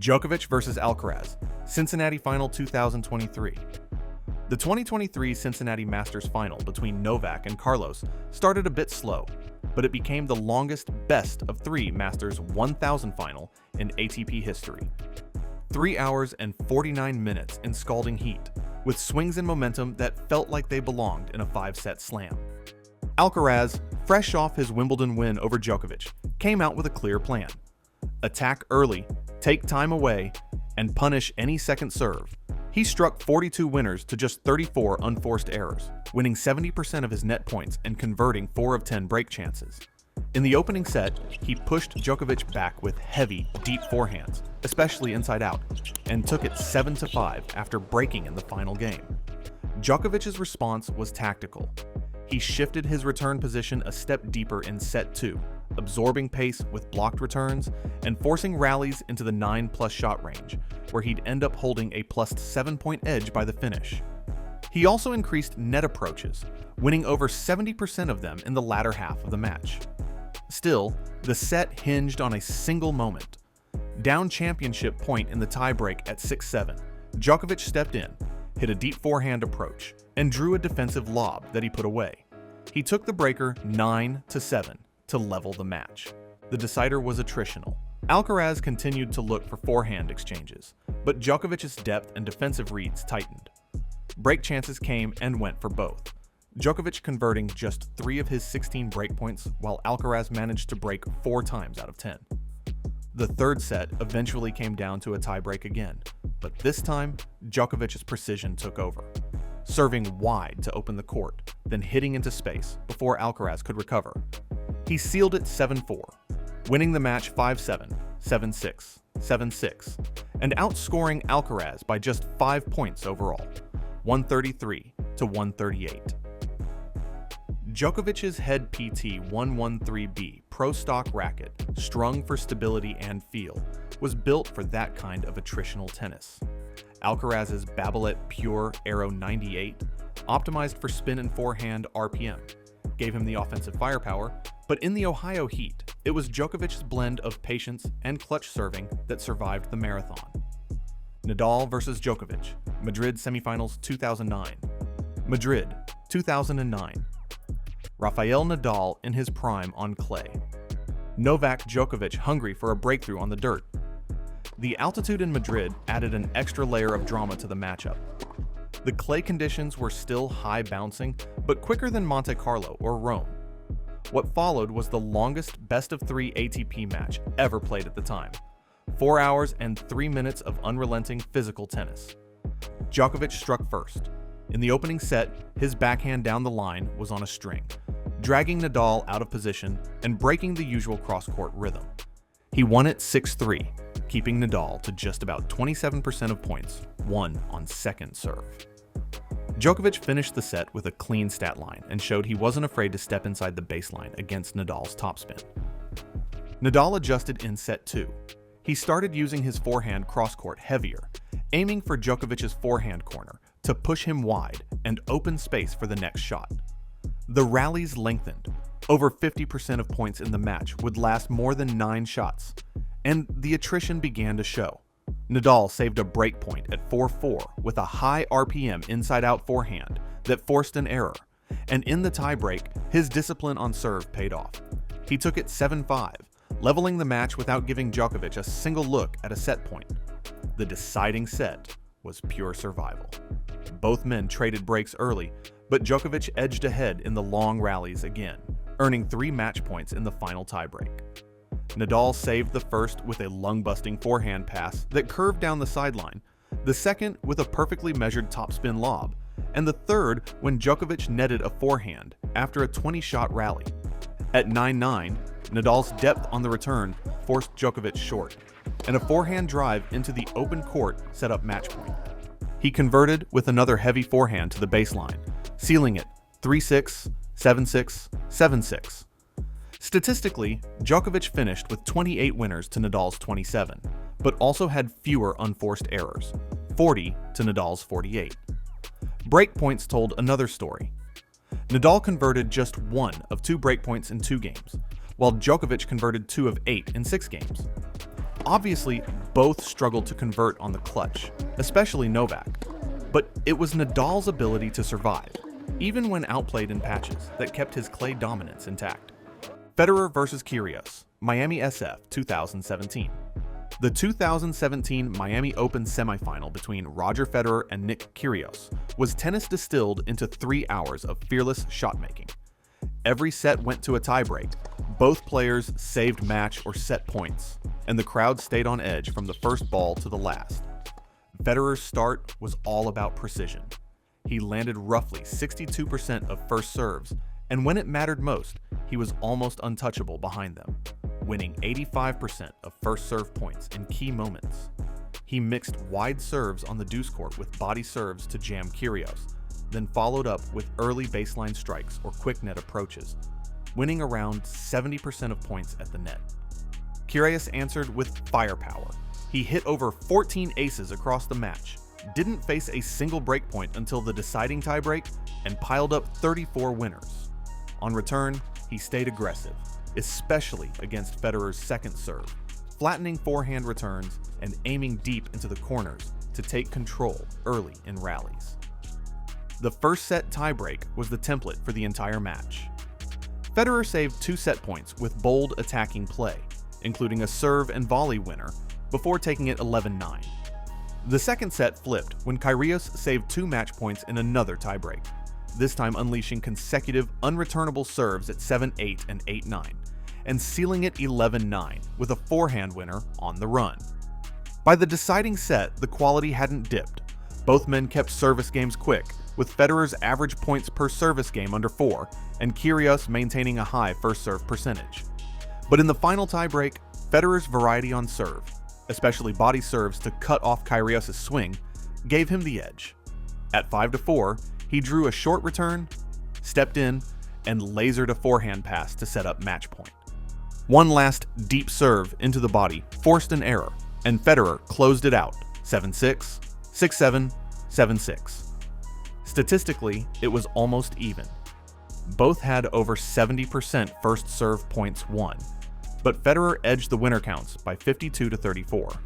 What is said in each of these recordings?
Djokovic versus Alcaraz, Cincinnati Final 2023. The 2023 Cincinnati Masters Final between Novak and Carlos started a bit slow, but it became the longest best of three Masters 1000 final in ATP history. 3 hours and 49 minutes in scalding heat, with swings and momentum that felt like they belonged in a 5-set slam. Alcaraz, fresh off his Wimbledon win over Djokovic, came out with a clear plan. Attack early, take time away, and punish any second serve. He struck 42 winners to just 34 unforced errors, winning 70% of his net points and converting 4 of 10 break chances. In the opening set, he pushed Djokovic back with heavy, deep forehands, especially inside out, and took it 7-5 after breaking in the final game. Djokovic's response was tactical. He shifted his return position a step deeper in set 2, absorbing pace with blocked returns and forcing rallies into the 9+ shot range, where he'd end up holding a plus 7-point edge by the finish. He also increased net approaches, winning over 70% of them in the latter half of the match. Still, the set hinged on a single moment. Down championship point in the tiebreak at 6-7, Djokovic stepped in, hit a deep forehand approach, and drew a defensive lob that he put away. He took the breaker 9-7 to level the match. The decider was attritional. Alcaraz continued to look for forehand exchanges, but Djokovic's depth and defensive reads tightened. Break chances came and went for both, Djokovic converting just 3 of his 16 breakpoints, while Alcaraz managed to break 4 times out of 10. The third set eventually came down to a tiebreak again, but this time, Djokovic's precision took over, serving wide to open the court, then hitting into space before Alcaraz could recover. He sealed it 7-4, winning the match 5-7, 7-6, 7-6, and outscoring Alcaraz by just 5 points overall, 133-138. Djokovic's head PT 113B Pro Stock racket, strung for stability and feel, was built for that kind of attritional tennis. Alcaraz's Babolet Pure Aero 98, optimized for spin and forehand RPM, gave him the offensive firepower, but in the Ohio heat, it was Djokovic's blend of patience and clutch serving that survived the marathon. Nadal versus Djokovic, Madrid semifinals 2009. Madrid, 2009. Rafael Nadal in his prime on clay. Novak Djokovic hungry for a breakthrough on the dirt. The altitude in Madrid added an extra layer of drama to the matchup. The clay conditions were still high bouncing, but quicker than Monte Carlo or Rome. What followed was the longest best-of-3 ATP match ever played at the time. 4 hours and 3 minutes of unrelenting physical tennis. Djokovic struck first. In the opening set, his backhand down the line was on a string, dragging Nadal out of position and breaking the usual cross-court rhythm. He won it 6-3, keeping Nadal to just about 27% of points won on second serve. Djokovic finished the set with a clean stat line and showed he wasn't afraid to step inside the baseline against Nadal's topspin. Nadal adjusted in set 2. He started using his forehand cross-court heavier, aiming for Djokovic's forehand corner to push him wide and open space for the next shot. The rallies lengthened. Over 50% of points in the match would last more than 9 shots, and the attrition began to show. Nadal saved a break point at 4-4 with a high RPM inside-out forehand that forced an error, and in the tiebreak, his discipline on serve paid off. He took it 7-5, leveling the match without giving Djokovic a single look at a set point. The deciding set was pure survival. Both men traded breaks early, but Djokovic edged ahead in the long rallies again, earning 3 match points in the final tiebreak. Nadal saved the first with a lung-busting forehand pass that curved down the sideline, the second with a perfectly measured topspin lob, and the third when Djokovic netted a forehand after a 20-shot rally. At 9-9, Nadal's depth on the return forced Djokovic short, and a forehand drive into the open court set up match point. He converted with another heavy forehand to the baseline, sealing it 3-6, 7-6, 7-6. Statistically, Djokovic finished with 28 winners to Nadal's 27, but also had fewer unforced errors, 40 to Nadal's 48. Breakpoints told another story. Nadal converted just 1 of 2 breakpoints in 2 games, while Djokovic converted 2 of 8 in 6 games. Obviously, both struggled to convert on the clutch, especially Novak. But it was Nadal's ability to survive, even when outplayed in patches, that kept his clay dominance intact. Federer vs. Kyrgios, Miami SF 2017. The 2017 Miami Open semifinal between Roger Federer and Nick Kyrgios was tennis distilled into 3 hours of fearless shot-making. Every set went to a tiebreak, both players saved match or set points, and the crowd stayed on edge from the first ball to the last. Federer's start was all about precision. He landed roughly 62% of first serves, and when it mattered most, he was almost untouchable behind them, winning 85% of first serve points in key moments. He mixed wide serves on the deuce court with body serves to jam Kyrgios, then followed up with early baseline strikes or quick net approaches, winning around 70% of points at the net. Kyrgios answered with firepower. He hit over 14 aces across the match, didn't face a single breakpoint until the deciding tiebreak, and piled up 34 winners. On return, he stayed aggressive, especially against Federer's second serve, flattening forehand returns and aiming deep into the corners to take control early in rallies. The first set tiebreak was the template for the entire match. Federer saved 2 set points with bold attacking play, including a serve and volley winner, before taking it 11-9. The second set flipped when Kyrgios saved 2 match points in another tiebreak, this time unleashing consecutive unreturnable serves at 7-8 and 8-9, and sealing it 11-9 with a forehand winner on the run. By the deciding set, the quality hadn't dipped. Both men kept service games quick, with Federer's average points per service game under 4, and Kyrgios maintaining a high first serve percentage. But in the final tiebreak, Federer's variety on serve, especially body serves to cut off Kyrgios' swing, gave him the edge. At 5-4, he drew a short return, stepped in, and lasered a forehand pass to set up match point. One last deep serve into the body forced an error, and Federer closed it out 7-6, 6-7, 7-6. Statistically, it was almost even. Both had over 70% first serve points won, but Federer edged the winner counts by 52-34.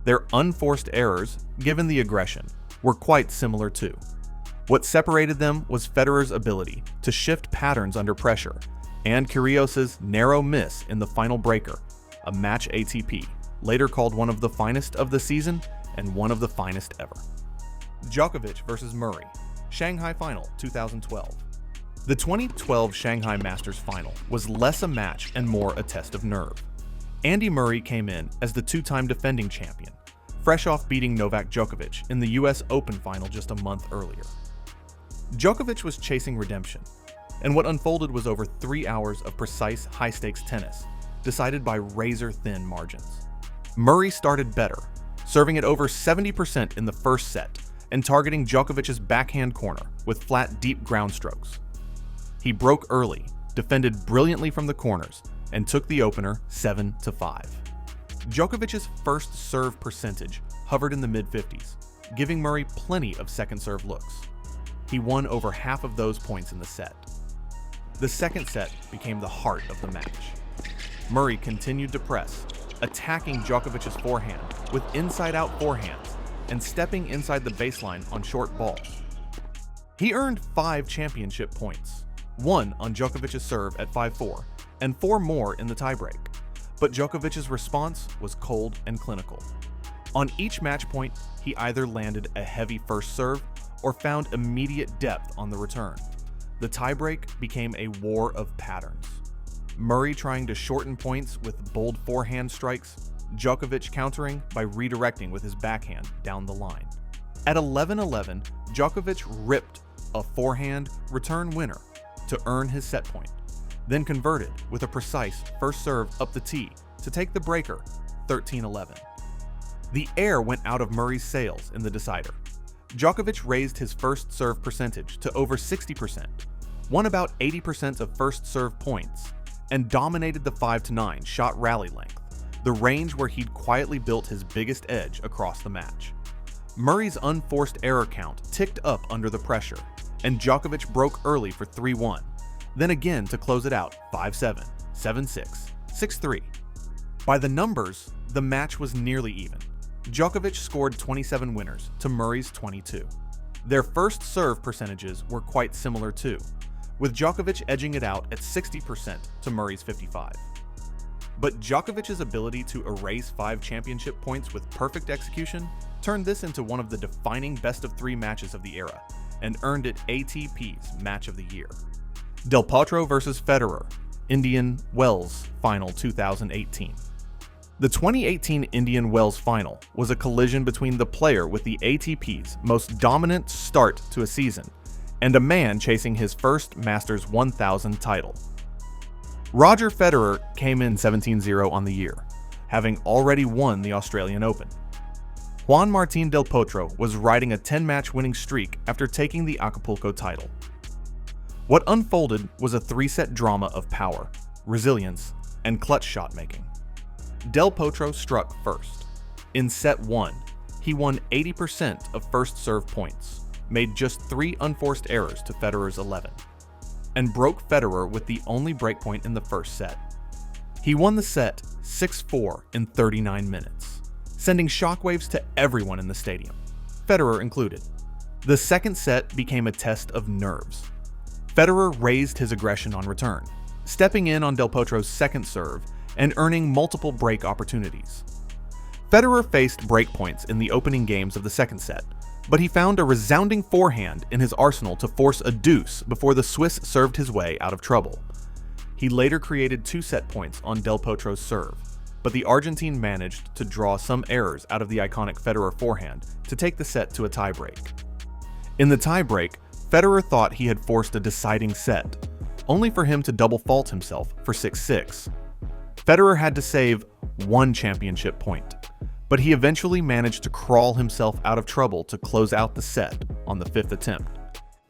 Their unforced errors, given the aggression, were quite similar too. What separated them was Federer's ability to shift patterns under pressure, and Kyrgios' narrow miss in the final breaker, a match ATP, later called one of the finest of the season and one of the finest ever. Djokovic vs. Murray, Shanghai Final 2012. The 2012 Shanghai Masters Final was less a match and more a test of nerve. Andy Murray came in as the 2-time defending champion, fresh off beating Novak Djokovic in the US Open final just a month earlier. Djokovic was chasing redemption, and what unfolded was over 3 hours of precise high-stakes tennis, decided by razor-thin margins. Murray started better, serving at over 70% in the first set and targeting Djokovic's backhand corner with flat, deep ground strokes. He broke early, defended brilliantly from the corners, and took the opener 7-5. Djokovic's first serve percentage hovered in the mid-50s, giving Murray plenty of second serve looks. He won over half of those points in the set. The second set became the heart of the match. Murray continued to press, attacking Djokovic's forehand with inside-out forehands and stepping inside the baseline on short balls. He earned 5 championship points, 1 on Djokovic's serve at 5-4, and 4 more in the tiebreak. But Djokovic's response was cold and clinical. On each match point, he either landed a heavy first serve or found immediate depth on the return. The tiebreak became a war of patterns. Murray trying to shorten points with bold forehand strikes, Djokovic countering by redirecting with his backhand down the line. At 11-11, Djokovic ripped a forehand return winner to earn his set point, then converted with a precise first serve up the tee to take the breaker 13-11. The air went out of Murray's sails in the decider. Djokovic raised his first serve percentage to over 60%, won about 80% of first serve points, and dominated the 5-9 shot rally length, the range where he'd quietly built his biggest edge across the match. Murray's unforced error count ticked up under the pressure, and Djokovic broke early for 3-1, then again to close it out 5-7, 7-6, 6-3. By the numbers, the match was nearly even. Djokovic scored 27 winners to Murray's 22. Their first serve percentages were quite similar too, with Djokovic edging it out at 60% to Murray's 55. But Djokovic's ability to erase 5 championship points with perfect execution turned this into one of the defining best-of-3 matches of the era and earned it ATP's Match of the Year. Del Potro vs. Federer, Indian Wells Final 2018. The 2018 Indian Wells Final was a collision between the player with the ATP's most dominant start to a season and a man chasing his first Masters 1000 title. Roger Federer came in 17-0 on the year, having already won the Australian Open. Juan Martín del Potro was riding a 10-match winning streak after taking the Acapulco title. What unfolded was a 3-set drama of power, resilience, and clutch shot making. Del Potro struck first. In set 1, he won 80% of first serve points, made just 3 unforced errors to Federer's 11, and broke Federer with the only breakpoint in the first set. He won the set 6-4 in 39 minutes, sending shockwaves to everyone in the stadium, Federer included. The second set became a test of nerves. Federer raised his aggression on return, stepping in on Del Potro's second serve and earning multiple break opportunities. Federer faced breakpoints in the opening games of the second set, but he found a resounding forehand in his arsenal to force a deuce before the Swiss served his way out of trouble. He later created 2 set points on Del Potro's serve, but the Argentine managed to draw some errors out of the iconic Federer forehand to take the set to a tiebreak. In the tiebreak, Federer thought he had forced a deciding set, only for him to double fault himself for 6-6. Federer had to save 1 championship point, but he eventually managed to crawl himself out of trouble to close out the set on the 5th attempt.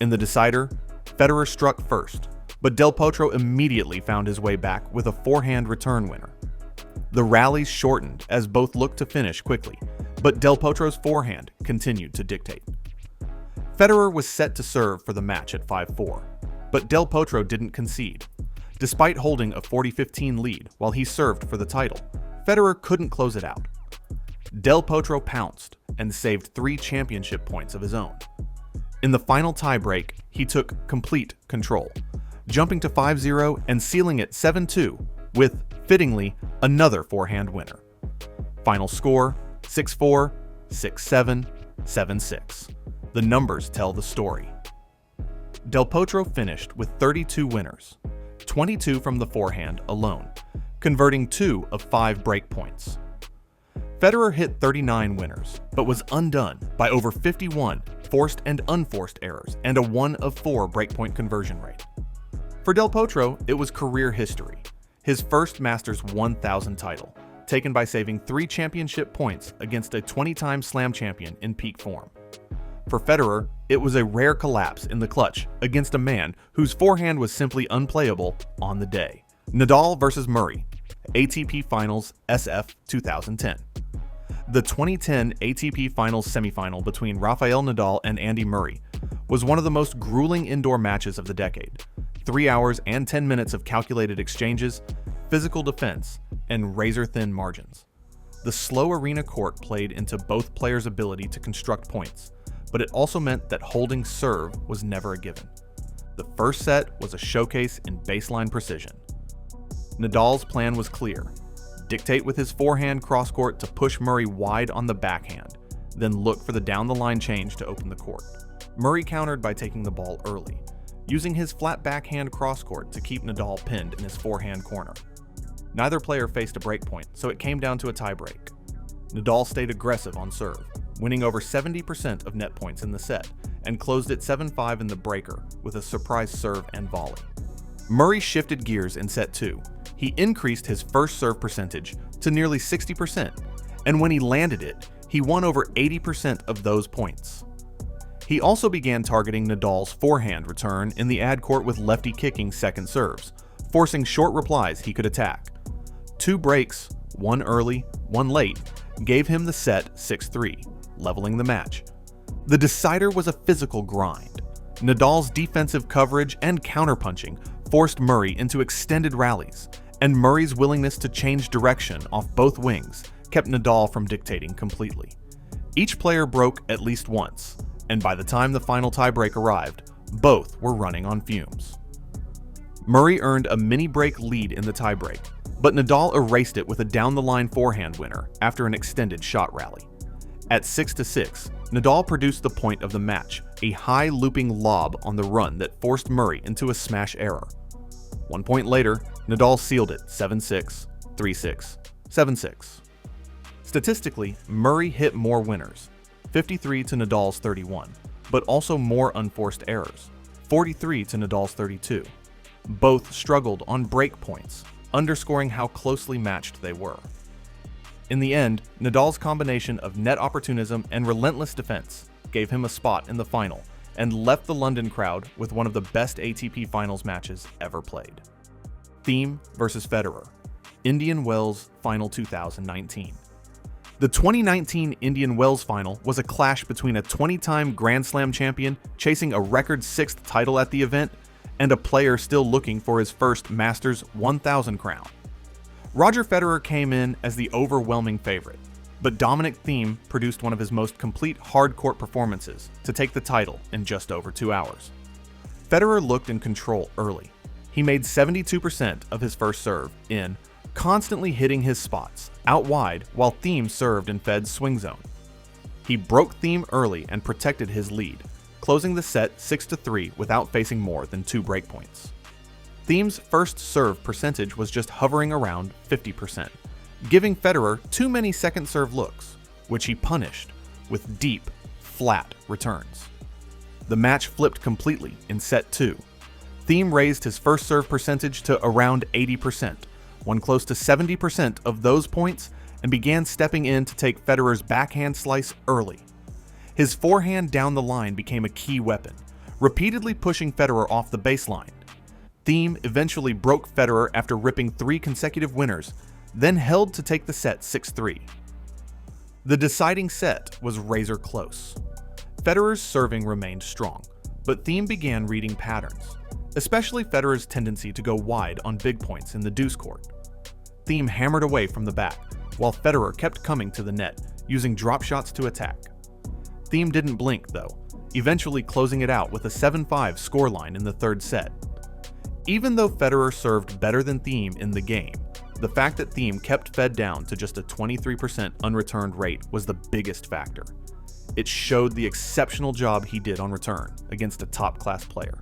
In the decider, Federer struck first, but Del Potro immediately found his way back with a forehand return winner. The rallies shortened as both looked to finish quickly, but Del Potro's forehand continued to dictate. Federer was set to serve for the match at 5-4, but Del Potro didn't concede. Despite holding a 40-15 lead while he served for the title, Federer couldn't close it out. Del Potro pounced and saved 3 championship points of his own. In the final tiebreak, he took complete control, jumping to 5-0 and sealing it 7-2 with, fittingly, another forehand winner. Final score, 6-4, 6-7, 7-6. The numbers tell the story. Del Potro finished with 32 winners, 22 from the forehand alone, converting 2 of 5 break points. Federer hit 39 winners, but was undone by over 51 forced and unforced errors and a 1 of 4 breakpoint conversion rate. For Del Potro, it was career history, his first Masters 1000 title, taken by saving 3 championship points against a 20-time slam champion in peak form. For Federer, it was a rare collapse in the clutch against a man whose forehand was simply unplayable on the day. Nadal vs. Murray, ATP Finals SF 2010. The 2010 ATP Finals semifinal between Rafael Nadal and Andy Murray was one of the most grueling indoor matches of the decade. 3 hours and 10 minutes of calculated exchanges, physical defense, and razor-thin margins. The slow arena court played into both players' ability to construct points, but it also meant that holding serve was never a given. The first set was a showcase in baseline precision. Nadal's plan was clear: dictate with his forehand cross-court to push Murray wide on the backhand, then look for the down-the-line change to open the court. Murray countered by taking the ball early, using his flat backhand cross-court to keep Nadal pinned in his forehand corner. Neither player faced a breakpoint, so it came down to a tiebreak. Nadal stayed aggressive on serve, winning over 70% of net points in the set, and closed it 7-5 in the breaker with a surprise serve and volley. Murray shifted gears in set 2. He increased his first serve percentage to nearly 60%, and when he landed it, he won over 80% of those points. He also began targeting Nadal's forehand return in the ad court with lefty kicking second serves, forcing short replies he could attack. 2 breaks, 1 early, 1 late, gave him the set 6-3, leveling the match. The decider was a physical grind. Nadal's defensive coverage and counterpunching forced Murray into extended rallies, and Murray's willingness to change direction off both wings kept Nadal from dictating completely. Each player broke at least once, and by the time the final tiebreak arrived, both were running on fumes. Murray earned a mini-break lead in the tiebreak, but Nadal erased it with a down-the-line forehand winner after an extended shot rally. At 6-6, Nadal produced the point of the match, a high looping lob on the run that forced Murray into a smash error. 1 point later, Nadal sealed it 7-6, 3-6, 7-6. Statistically, Murray hit more winners, 53 to Nadal's 31, but also more unforced errors, 43 to Nadal's 32. Both struggled on break points, underscoring how closely matched they were. In the end, Nadal's combination of net opportunism and relentless defense gave him a spot in the final and left the London crowd with one of the best ATP Finals matches ever played. Thiem versus Federer, Indian Wells Final 2019. The 2019 Indian Wells Final was a clash between a 20-time Grand Slam champion chasing a record 6th title at the event and a player still looking for his first Masters 1000 crown. Roger Federer came in as the overwhelming favorite, but Dominic Thiem produced one of his most complete hard-court performances to take the title in just over 2 hours. Federer looked in control early. He made 72% of his first serve in, constantly hitting his spots out wide while Thiem served in Fed's swing zone. He broke Thiem early and protected his lead, closing the set 6-3 without facing more than 2 breakpoints. Thiem's first serve percentage was just hovering around 50%, giving Federer too many second serve looks, which he punished with deep, flat returns. The match flipped completely in set 2. Thiem raised his first serve percentage to around 80%, won close to 70% of those points, and began stepping in to take Federer's backhand slice early. His forehand down the line became a key weapon, repeatedly pushing Federer off the baseline. Thiem eventually broke Federer after ripping 3 consecutive winners, then held to take the set 6-3. The deciding set was razor close. Federer's serving remained strong, but Thiem began reading patterns, especially Federer's tendency to go wide on big points in the deuce court. Thiem hammered away from the back, while Federer kept coming to the net, using drop shots to attack. Thiem didn't blink, though, eventually closing it out with a 7-5 scoreline in the third set. Even though Federer served better than Thiem in the game, the fact that Thiem kept Fed down to just a 23% unreturned rate was the biggest factor. It showed the exceptional job he did on return against a top-class player.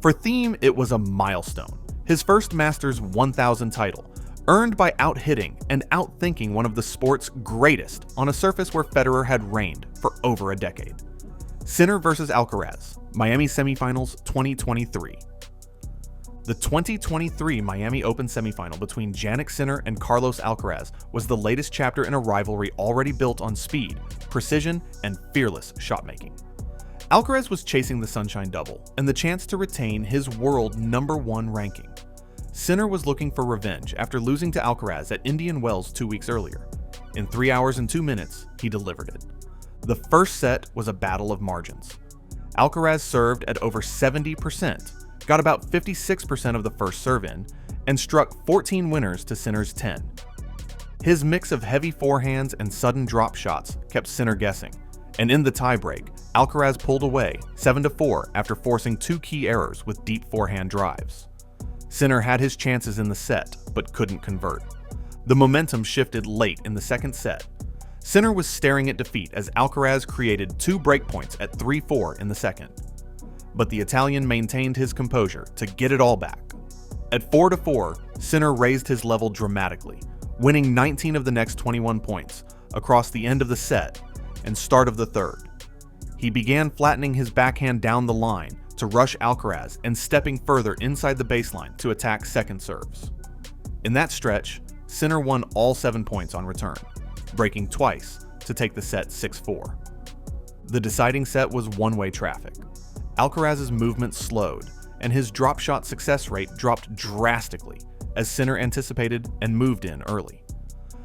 For Thiem, it was a milestone, his first Masters 1000 title, earned by out-hitting and out-thinking one of the sport's greatest on a surface where Federer had reigned for over a decade. Sinner versus Alcaraz, Miami Semifinals 2023. The 2023 Miami Open semifinal between Jannik Sinner and Carlos Alcaraz was the latest chapter in a rivalry already built on speed, precision, and fearless shot-making. Alcaraz was chasing the Sunshine Double and the chance to retain his world #1 ranking. Sinner was looking for revenge after losing to Alcaraz at Indian Wells 2 weeks earlier. In 3 hours and 2 minutes, he delivered it. The first set was a battle of margins. Alcaraz served at over 70%, got about 56% of the first serve in, and struck 14 winners to Sinner's 10. His mix of heavy forehands and sudden drop shots kept Sinner guessing, and in the tiebreak, Alcaraz pulled away 7-4 after forcing 2 key errors with deep forehand drives. Sinner had his chances in the set, but couldn't convert. The momentum shifted late in the second set. Sinner was staring at defeat as Alcaraz created 2 breakpoints at 3-4 in the second. But the Italian maintained his composure to get it all back. At 4-4, Sinner raised his level dramatically, winning 19 of the next 21 points across the end of the set and start of the third. He began flattening his backhand down the line to rush Alcaraz and stepping further inside the baseline to attack second serves. In that stretch, Sinner won all 7 points on return, breaking twice to take the set 6-4. The deciding set was one-way traffic. Alcaraz's movement slowed, and his drop shot success rate dropped drastically as Sinner anticipated and moved in early.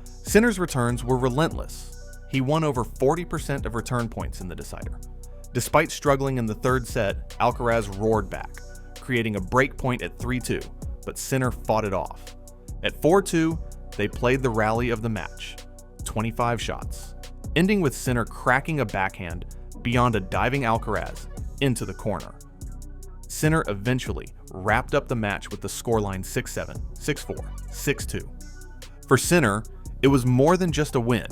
Sinner's returns were relentless. He won over 40% of return points in the decider. Despite struggling in the third set, Alcaraz roared back, creating a break point at 3-2, but Sinner fought it off. At 4-2, they played the rally of the match. with 25 shots, ending with Sinner cracking a backhand beyond a diving Alcaraz into the corner. Sinner eventually wrapped up the match with the scoreline 6-7, 6-4, 6-2. For Sinner, it was more than just a win.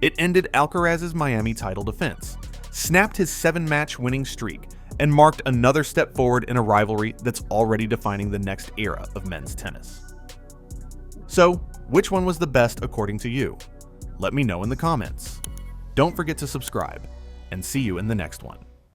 It ended Alcaraz's Miami title defense, snapped his 7-match winning streak, and marked another step forward in a rivalry that's already defining the next era of men's tennis. So, which one was the best according to you? Let me know in the comments. Don't forget to subscribe, and see you in the next one.